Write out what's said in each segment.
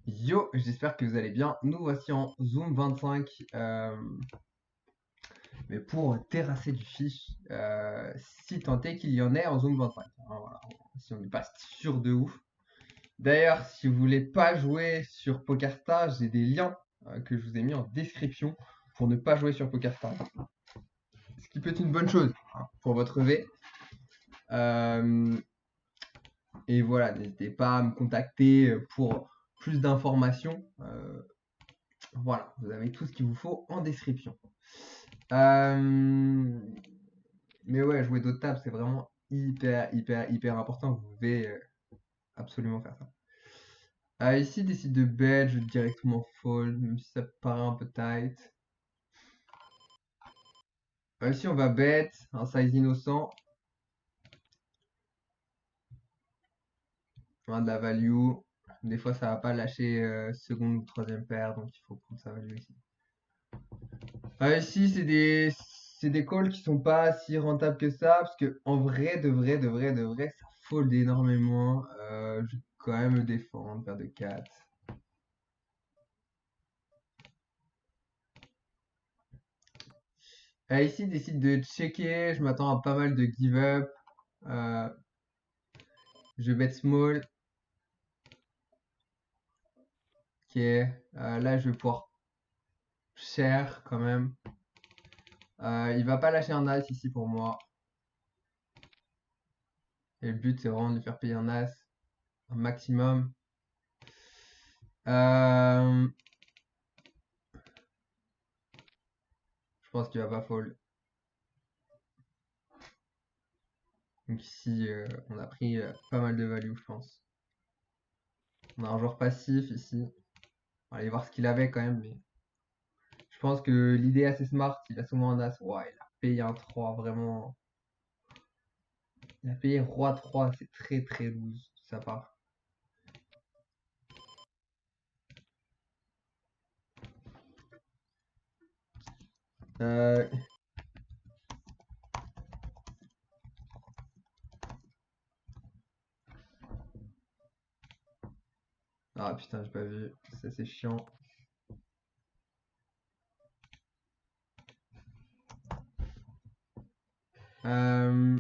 Yo, j'espère que vous allez bien. Nous voici en Zoom 25, mais pour terrasser du fish, si tant est qu'il y en ait en Zoom 25. Hein, voilà, si on n'est pas sûr de ouf. D'ailleurs, si vous voulez pas jouer sur PokerStars, j'ai des liens que je vous ai mis en description pour ne pas jouer sur PokerStars. Ce qui peut être une bonne chose hein, pour votre V. Et voilà, n'hésitez pas à me contacter pour plus d'informations. Voilà, vous avez tout ce qu'il vous faut en description. Mais ouais, jouer d'autres tables, c'est vraiment hyper important. Vous devez absolument faire ça. Ici, décide de bet, je vais directement fold, même si ça paraît un peu tight. Ici, on va bet, un size innocent. De la value. Des fois, ça va pas lâcher seconde ou troisième paire, donc il faut prendre sa value ici. Ici, c'est des calls qui sont pas si rentables que ça, parce que en vrai, de vrai, ça fold énormément. Je vais quand même le défendre, paire de 4. Ici, décide de checker. Je m'attends à pas mal de give up. Je bet small. Ok. Là, je vais pouvoir cher quand même. Il va pas lâcher un as ici pour moi. Et le but, c'est vraiment de lui faire payer un as un maximum. Je pense qu'il va pas fold. Donc ici, on a pris pas mal de value, je pense. On a un joueur passif ici. On va aller voir ce qu'il avait quand même, mais je pense que l'idée est assez smart. Il a souvent un as. Ouais, il a payé un 3, vraiment. Il a payé roi 3, c'est très loose de sa part. Euh... Ah putain, j'ai pas vu. Ça c'est chiant. Euh...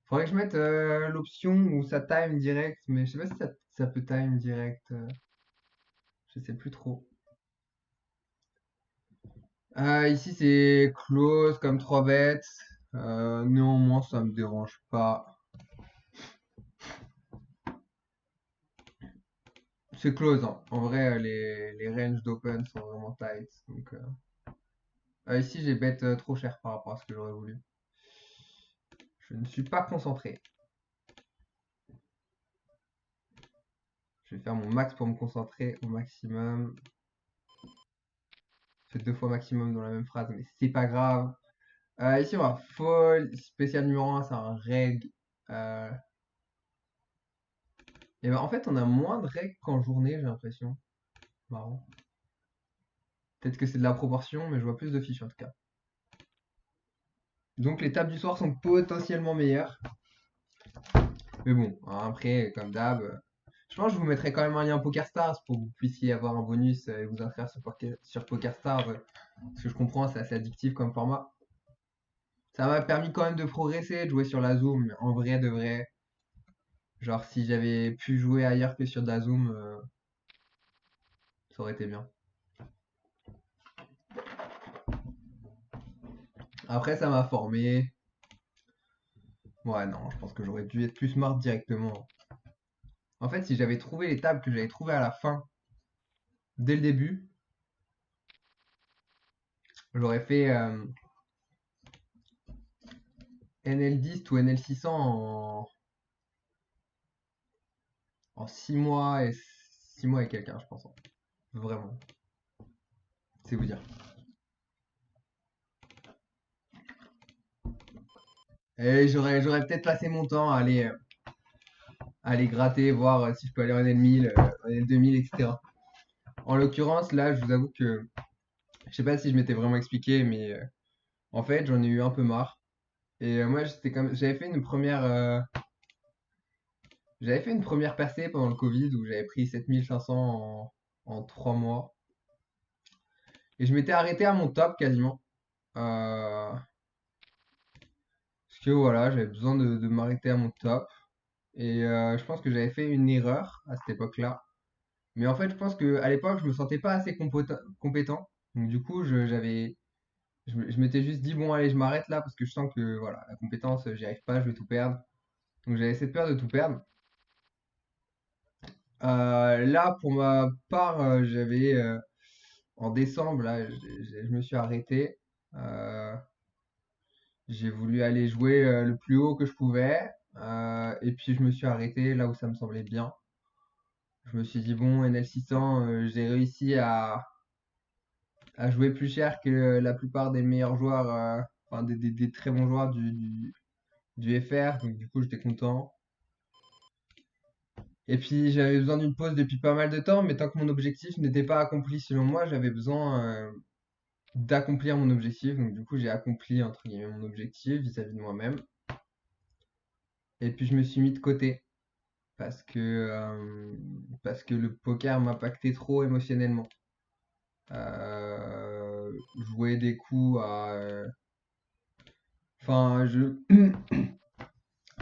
Faudrait que je mette l'option où ça time direct, mais je sais pas si ça peut time direct. Je sais plus trop. Ici c'est close comme 3 bêtes. Néanmoins ça me dérange pas. C'est close hein. En vrai les ranges d'open sont vraiment tight. Donc, ici j'ai bet trop cher par rapport à ce que j'aurais voulu. Je ne suis pas concentré. Je vais faire mon max pour me concentrer au maximum. Je fais 2 fois maximum dans la même phrase, mais c'est pas grave. Ici on va fold. Spécial numéro 1, c'est un reg. Euh, Et ben en fait on a moins de reg qu'en journée j'ai l'impression. Marrant. Peut-être que c'est de la proportion, mais je vois plus de fiches en tout cas. Donc les tables du soir sont potentiellement meilleures. Mais bon, hein, après, comme d'hab, je pense que je vous mettrai quand même un lien PokerStars pour que vous puissiez avoir un bonus et vous inscrire sur PokerStars. Parce que je comprends, c'est assez addictif comme format. Ça m'a permis quand même de progresser, de jouer sur la Zoom, mais en vrai de vrai. Genre si j'avais pu jouer ailleurs que sur de la Zoom, ça aurait été bien. Après, ça m'a formé. Ouais, non, je pense que j'aurais dû être plus smart directement. En fait, si j'avais trouvé les tables que j'avais trouvées à la fin, dès le début, j'aurais fait NL10 ou NL600 en 6 mois et 6 mois et quelqu'un, je pense. Vraiment. C'est vous dire. Et j'aurais peut-être passé mon temps à aller gratter, voir si je peux aller en NL1000, en NL2000, etc. En l'occurrence, là, je vous avoue que je sais pas si je m'étais vraiment expliqué, mais en fait, j'en ai eu un peu marre. Et moi, j'avais fait une première percée pendant le Covid où j'avais pris 7500 en 3 mois. Et je m'étais arrêté à mon top quasiment. Parce que voilà, j'avais besoin de m'arrêter à mon top. Et je pense que j'avais fait une erreur à cette époque-là. Mais en fait, je pense que à l'époque, je me sentais pas assez compétent. Donc du coup, je m'étais juste dit, bon, allez, je m'arrête là parce que je sens que voilà, la compétence, j'y arrive pas, je vais tout perdre. Donc j'avais cette peur de tout perdre. Là, pour ma part, en décembre, là, je me suis arrêté. Euh, j'ai voulu aller jouer le plus haut que je pouvais. Et puis je me suis arrêté là où ça me semblait bien. Je me suis dit, bon, NL600, j'ai réussi à jouer plus cher que la plupart des meilleurs joueurs, enfin des très bons joueurs du FR. Donc du coup, j'étais content. Et puis j'avais besoin d'une pause depuis pas mal de temps, mais tant que mon objectif n'était pas accompli selon moi, j'avais besoin d'accomplir mon objectif. Donc du coup, j'ai accompli entre guillemets mon objectif vis-à-vis de moi-même. Et puis je me suis mis de côté parce que parce que le poker m'impactait trop émotionnellement. Jouer des coups enfin,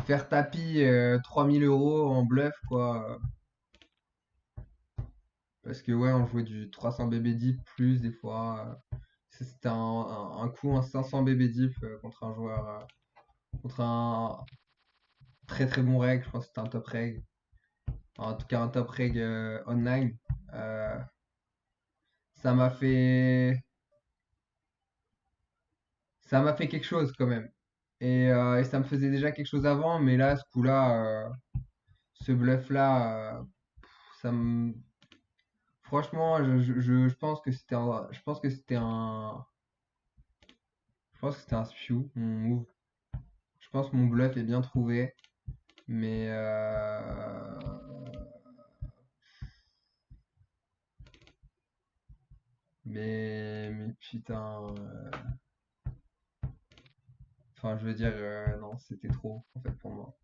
faire tapis 3000 euros en bluff quoi. Parce que ouais, on jouait du 300 BB deep plus des fois. C'était un coup en 500 BB deep contre un joueur, contre un très très bon reg. Je pense que c'était un top reg. En tout cas, un top reg online. Euh, ça m'a fait, ça m'a fait quelque chose quand même. Et ça me faisait déjà quelque chose avant, mais là, ce coup-là, ce bluff-là, ça me, franchement, je pense que je pense que c'était un spew, mon move. Je pense que mon bluff est bien trouvé, mais mais putain, enfin, je veux dire, non, c'était trop en fait pour moi.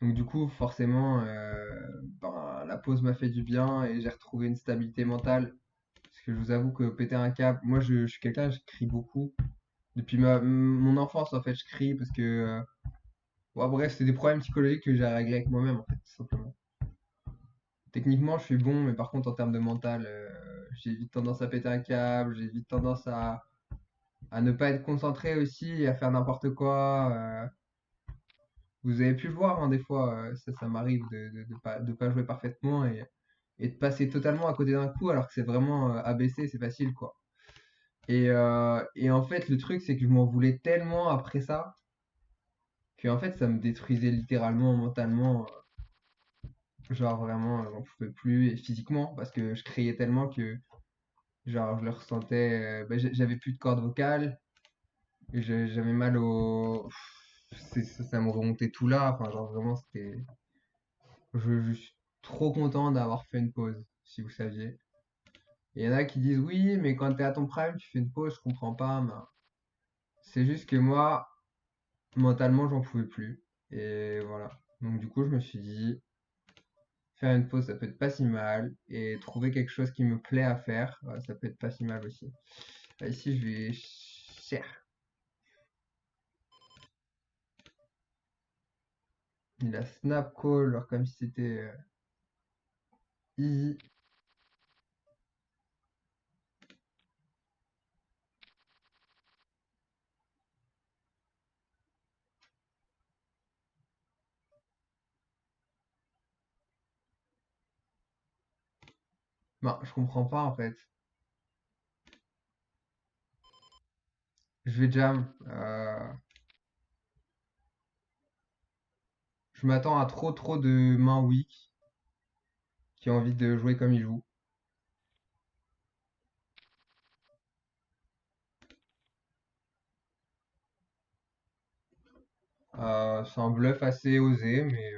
Donc du coup, forcément, ben, la pause m'a fait du bien et j'ai retrouvé une stabilité mentale. Parce que je vous avoue que péter un câble, moi je suis quelqu'un, je crie beaucoup. Depuis mon enfance, en fait, je crie parce que bon, bref, c'est des problèmes psychologiques que j'ai à régler avec moi-même, en fait, tout simplement. Techniquement, je suis bon, mais par contre, en termes de mental, j'ai vite tendance à péter un câble, j'ai vite tendance à ne pas être concentré aussi, et à faire n'importe quoi. Vous avez pu le voir, hein, des fois, ça m'arrive de pas jouer parfaitement et de passer totalement à côté d'un coup, alors que c'est vraiment ABC, c'est facile, quoi. Et en fait, le truc, c'est que je m'en voulais tellement après ça, que en fait, ça me détruisait littéralement mentalement. Genre vraiment, j'en pouvais plus, et physiquement, parce que je criais tellement que, genre, je le ressentais. Ben, j'avais plus de cordes vocales, et j'avais mal au. Ça me remontait tout là, enfin, genre vraiment, c'était. Je suis trop content d'avoir fait une pause, si vous saviez. Il y en a qui disent oui, mais quand t'es à ton prime, tu fais une pause, je comprends pas. Mais c'est juste que moi, mentalement, j'en pouvais plus. Et voilà. Donc, du coup, je me suis dit, faire une pause, ça peut être pas si mal. Et trouver quelque chose qui me plaît à faire, ça peut être pas si mal aussi. Ici, je vais cher. Il a snap call, alors comme si c'était easy. Non, je comprends pas en fait. Je vais jam. Je m'attends à trop de mains weak qui ont envie de jouer comme il joue. C'est un bluff assez osé, mais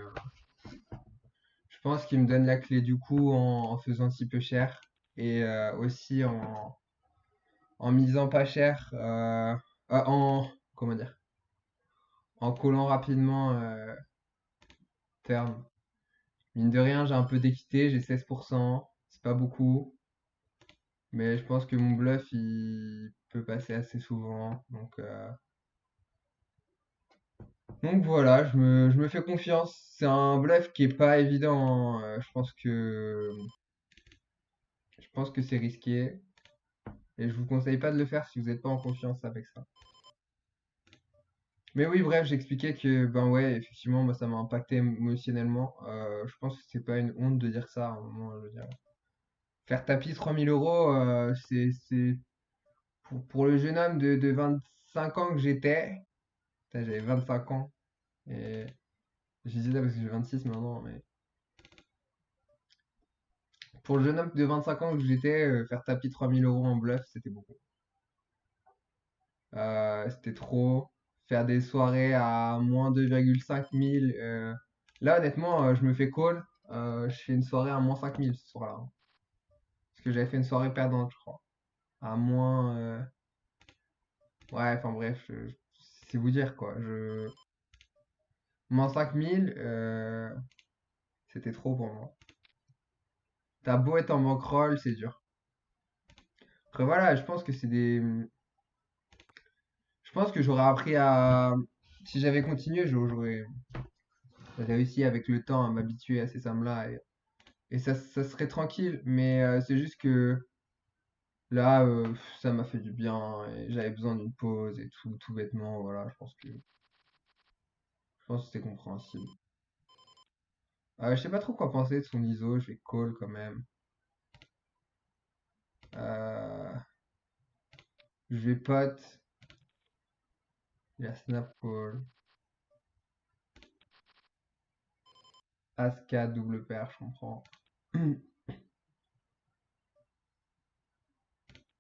je pense qu'il me donne la clé du coup en faisant si peu cher et aussi en misant pas cher. En comment dire? en collant rapidement turn. Mine de rien, j'ai un peu d'équité, j'ai 16%, c'est pas beaucoup, mais je pense que mon bluff il peut passer assez souvent. Donc voilà, je me fais confiance. C'est un bluff qui est pas évident, hein. Je pense que c'est risqué et je vous conseille pas de le faire si vous n'êtes pas en confiance avec ça. Mais oui, bref, j'expliquais que ben ouais, effectivement, moi ça m'a impacté émotionnellement. Je pense que c'est pas une honte de dire ça à un moment, je veux dire. Faire tapis 3000 euros, c'est pour le jeune homme de 25 ans que j'étais. Putain, j'avais 25 ans. Et je disais ça parce que j'ai 26 maintenant, mais pour le jeune homme de 25 ans que j'étais, faire tapis 3000 € en bluff, c'était beaucoup. C'était trop. Faire des soirées à moins 2,5 000. Là, honnêtement, je me fais call. Je fais une soirée à moins 5 000 ce soir-là, hein. Parce que j'avais fait une soirée perdante, je crois. À moins. Ouais, enfin bref, c'est vous dire quoi. Moins 5 000, c'était trop pour moi. T'as beau être en bankroll, c'est dur. Après voilà, je pense que c'est des. Je pense que j'aurais appris à. Si j'avais continué, j'aurais réussi avec le temps à m'habituer à ces sommes-là et ça serait tranquille. Mais c'est juste que là, ça m'a fait du bien et j'avais besoin d'une pause et tout bêtement. Voilà, je pense que c'était compréhensible. Je sais pas trop quoi penser de son ISO, je vais call quand même. Euh, je vais pot, il y a snap call, as 4 double paire, je comprends.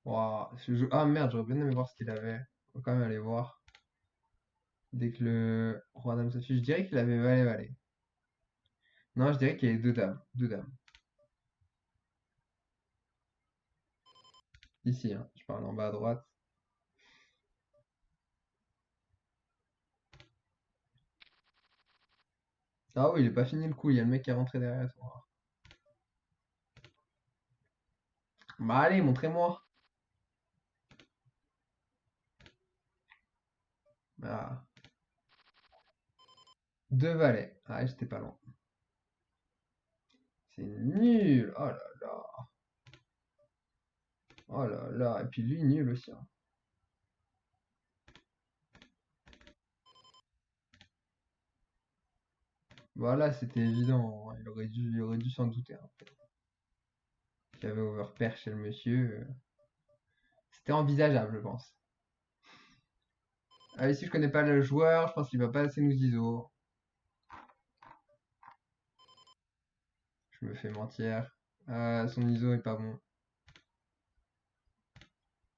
Ouah, ah merde, j'aurais bien aimé voir ce qu'il avait. On va quand même aller voir. Dès que le roi dame s'affiche, je dirais qu'il avait valet-valet. Non, je dirais qu'il y avait deux dames. Deux dames. Ici, hein, je parle en bas à droite. Ah oui, il est pas fini le coup, il y a le mec qui est rentré derrière. Bah allez, montrez-moi. Ah, deux valets. Ah, j'étais pas loin. C'est nul. Oh là là. Oh là là. Et puis lui, nul aussi, hein. Voilà, c'était évident, hein. Il aurait dû s'en douter, hein. Qu'il y avait overpair chez le monsieur. C'était envisageable, je pense. Ah, ici, je connais pas le joueur. Je pense qu'il va pas assez nous ISO. Je me fais mentir. Son ISO est pas bon.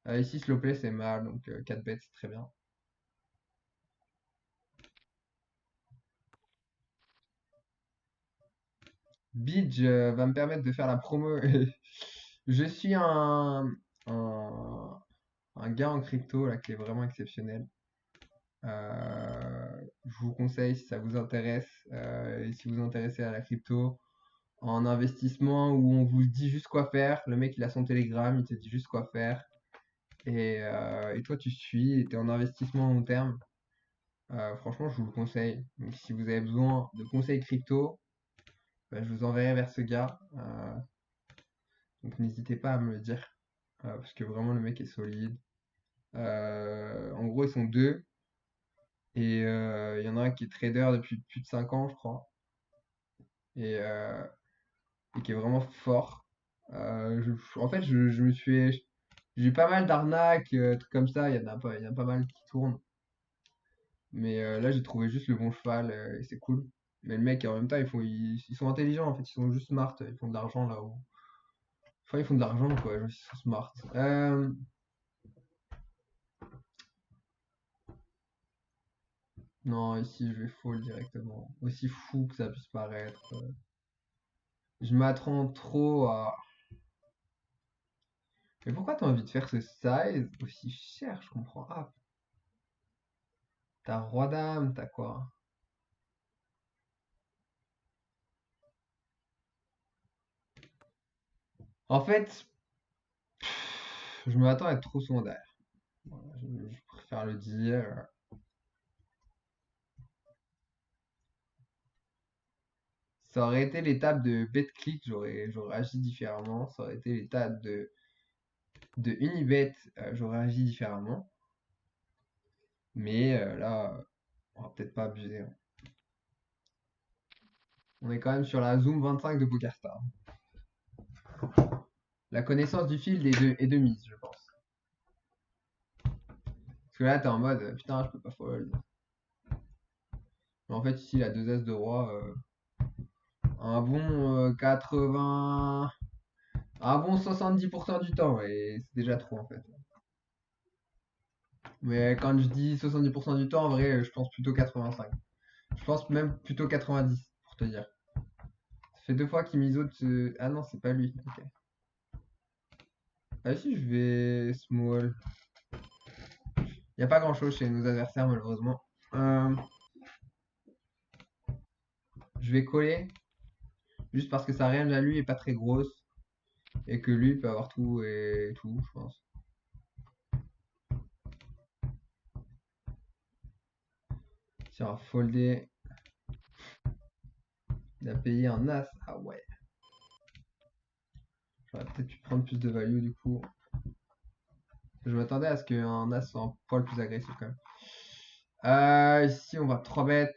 Ici, slow play, c'est mal. Donc 4 bêtes, c'est très bien. Bidge va me permettre de faire la promo. Je suis un, un gars en crypto là, qui est vraiment exceptionnel. Je vous conseille si ça vous intéresse et si vous vous intéressez à la crypto, en investissement où on vous dit juste quoi faire. Le mec il a son télégramme, il te dit juste quoi faire. Et toi tu suis et tu es en investissement long terme. Franchement, je vous le conseille. Donc, si vous avez besoin de conseils crypto, bah, je vous enverrai vers ce gars. Donc n'hésitez pas à me le dire. Parce que vraiment le mec est solide. En gros, ils sont deux. Et il y en a un qui est trader depuis plus de 5 ans, je crois. Et, euh, et qui est vraiment fort. En fait, je me suis. J'ai eu pas mal d'arnaques, trucs comme ça. Il y en a pas mal qui tournent. Mais là, j'ai trouvé juste le bon cheval et c'est cool. Mais le mec, en même temps, ils sont intelligents en fait. Ils sont juste smart. Ils font de l'argent là où. Enfin, ils font de l'argent quoi. Ils sont smart. Non, ici, je vais fold directement. Aussi fou que ça puisse paraître. Je m'attends trop à. Mais pourquoi t'as envie de faire ce size aussi cher? Je comprends. Ah, T'as roi dame, t'as quoi? En fait, je m'attends à être trop souvent derrière. Voilà, je préfère le dire. Ça aurait été l'étape de BetClick, j'aurais agi différemment. Ça aurait été l'étape de Unibet, j'aurais agi différemment. Mais là, on va peut-être pas abuser, hein. On est quand même sur la Zoom 25 de PokerStar. La connaissance du field est de mise, je pense. Parce que là, t'es en mode, putain, je peux pas fold. Mais en fait, ici, la 2S de roi, un bon 80. Un bon 70% du temps, et c'est déjà trop en fait. Mais quand je dis 70% du temps, en vrai, je pense plutôt 85. Je pense même plutôt 90, pour te dire. Ça fait deux fois qu'il m'isole ce. Ah non, c'est pas lui. Ok. Ah si, je vais small. Il n'y a pas grand chose chez nos adversaires, malheureusement. Euh, je vais coller, juste parce que sa range à lui est pas très grosse. Et que lui peut avoir tout et tout, je pense. Si on va folder, il a payé un as. Ah ouais. J'aurais peut-être pu prendre plus de value du coup. Je m'attendais à ce qu'un as soit un poil plus agressif quand même. Ici, on va 3 bêtes.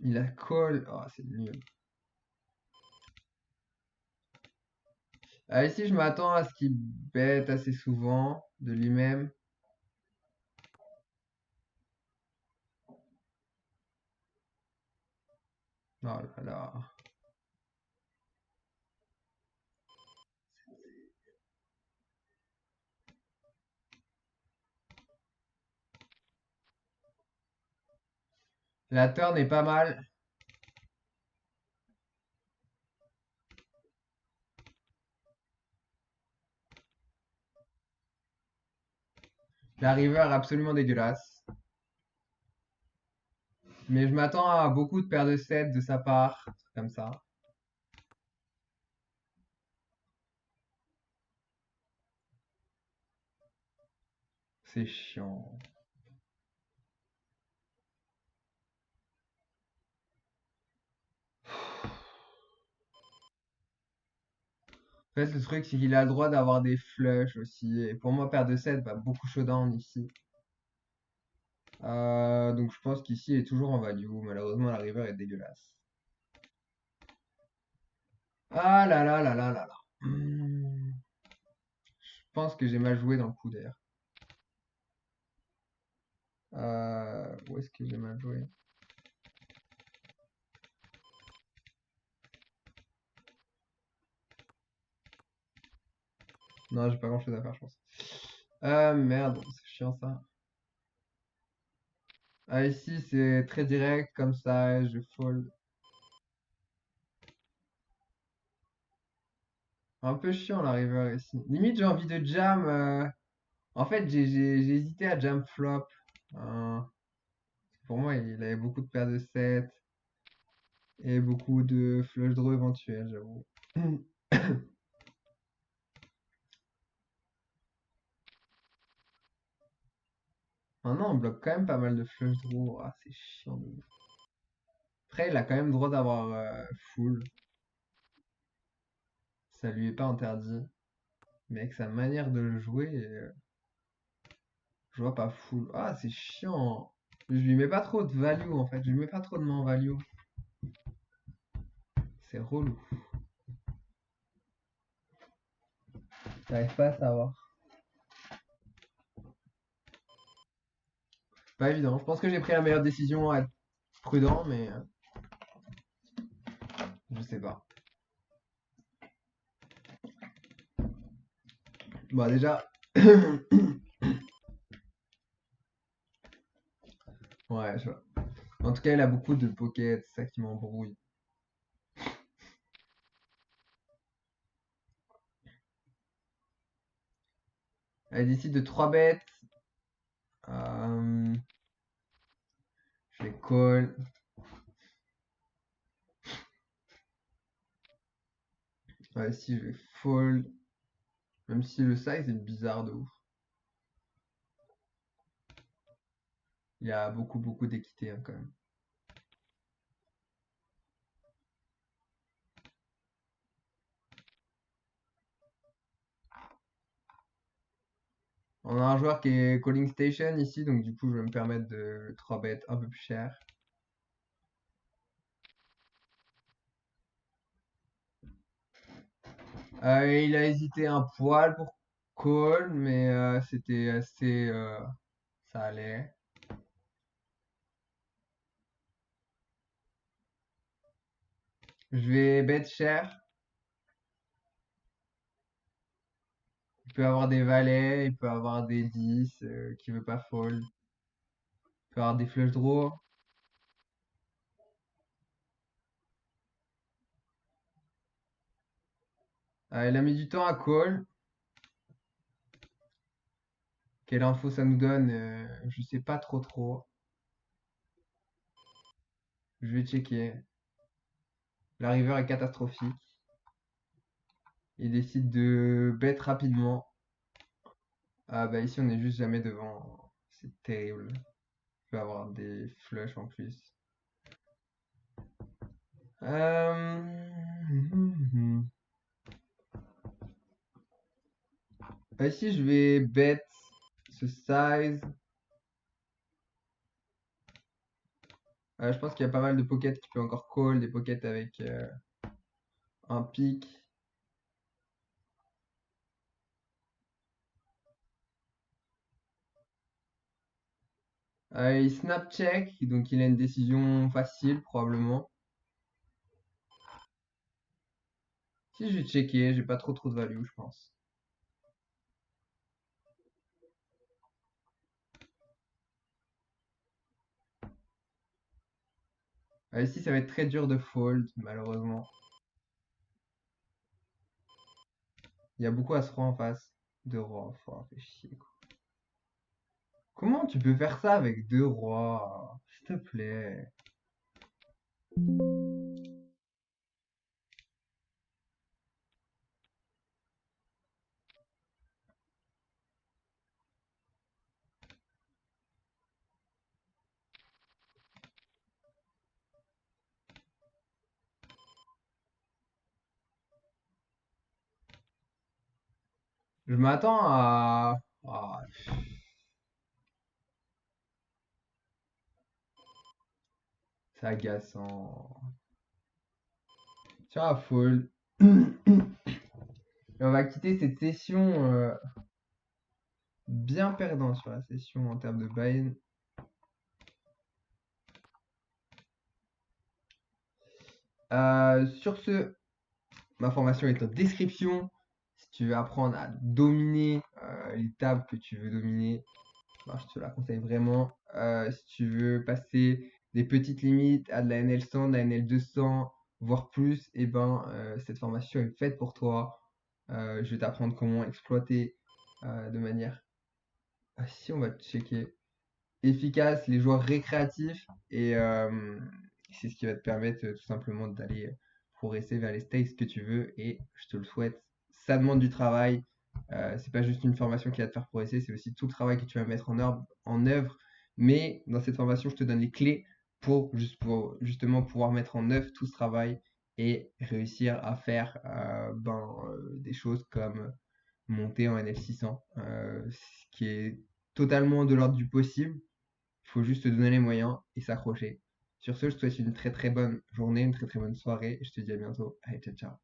Il a call. Oh, c'est nul. Ici, je m'attends à ce qu'il bête assez souvent de lui-même. Oh là là. La turn est pas mal. La river absolument dégueulasse. Mais je m'attends à beaucoup de paires de 7 de sa part. Comme ça. C'est chiant. En fait, le truc, c'est qu'il a le droit d'avoir des flushs aussi. Et pour moi, paire de 7 va beaucoup showdown ici. Donc je pense qu'ici, il est toujours en value. Malheureusement, la river est dégueulasse. Ah là là là là là là. Je pense que j'ai mal joué dans le coup d'ailleurs. Où est-ce que j'ai mal joué? Non, j'ai pas grand chose à faire, je pense. Merde, c'est chiant ça. Ah, ici, c'est très direct, comme ça, je fold. Un peu chiant la river ici. Limite, j'ai envie de jam. En fait, j'ai hésité à jam flop. Euh, pour moi, il avait beaucoup de paires de 7 et beaucoup de flush draw éventuels, j'avoue. Maintenant, on bloque quand même pas mal de flush draw. Ah, c'est chiant de ouf. Après, il a quand même le droit d'avoir full. Ça lui est pas interdit. Mais avec sa manière de le jouer, je vois pas full. Ah, c'est chiant. Je lui mets pas trop de value en fait. Je lui mets pas trop de main en value. C'est relou. J'arrive pas à savoir. Pas évident. Je pense que j'ai pris la meilleure décision à être prudent, mais je sais pas. Bon, déjà. Ouais, je vois. En tout cas, il a beaucoup de pocket, c'est ça qui m'embrouille. Elle décide de 3 bêtes. Euh, je vais call. Ouais, si je vais fold. Même si le size est bizarre de ouf. Il y a beaucoup d'équité hein, quand même. On a un joueur qui est calling station ici, donc du coup je vais me permettre de 3 bêtes un peu plus cher. Il a hésité un poil pour call, mais c'était assez... ça allait. Je vais bet cher. Il peut avoir des valets, il peut avoir des 10 qui veut pas fold. Il peut avoir des flush draws. Il a mis du temps à call. Quelle info ça nous donne je sais pas trop. Je vais checker. La river est catastrophique. Il décide de bet rapidement. Ah bah ici on est juste jamais devant. C'est terrible. Je vais avoir des flushs en plus. Euh... Ici je vais bet ce size. Je pense qu'il y a pas mal de pockets qui peut encore call, des pockets avec un pic. Il snap check, donc il a une décision facile probablement. Si je vais checker, j'ai pas trop de value, je pense. Ici, ça va être très dur de fold, malheureusement. Il y a beaucoup à se en face. Deux rois, faut fait chier, quoi. Comment tu peux faire ça avec deux rois? S'il te plaît. Je m'attends à... Ah, c'est agaçant. Tiens, fold. Et on va quitter cette session bien perdante sur la session en termes de buy-in. Sur ce, ma formation est en description. Si tu veux apprendre à dominer les tables que tu veux dominer, ben, je te la conseille vraiment. Si tu veux passer des petites limites à de la NL100, de la NL200, voire plus, et ben cette formation est faite pour toi. Je vais t'apprendre comment exploiter de manière, si on va checker, efficace les joueurs récréatifs et c'est ce qui va te permettre tout simplement d'aller progresser vers les stakes que tu veux et je te le souhaite. Ça demande du travail. C'est pas juste une formation qui va te faire progresser, c'est aussi tout le travail que tu vas mettre en œuvre. Mais dans cette formation, je te donne les clés pour justement pouvoir mettre en œuvre tout ce travail et réussir à faire des choses comme monter en NF600, ce qui est totalement de l'ordre du possible. Il faut juste se donner les moyens et s'accrocher. Sur ce, je te souhaite une très bonne journée, une très bonne soirée et je te dis à bientôt. Allez, ciao, ciao.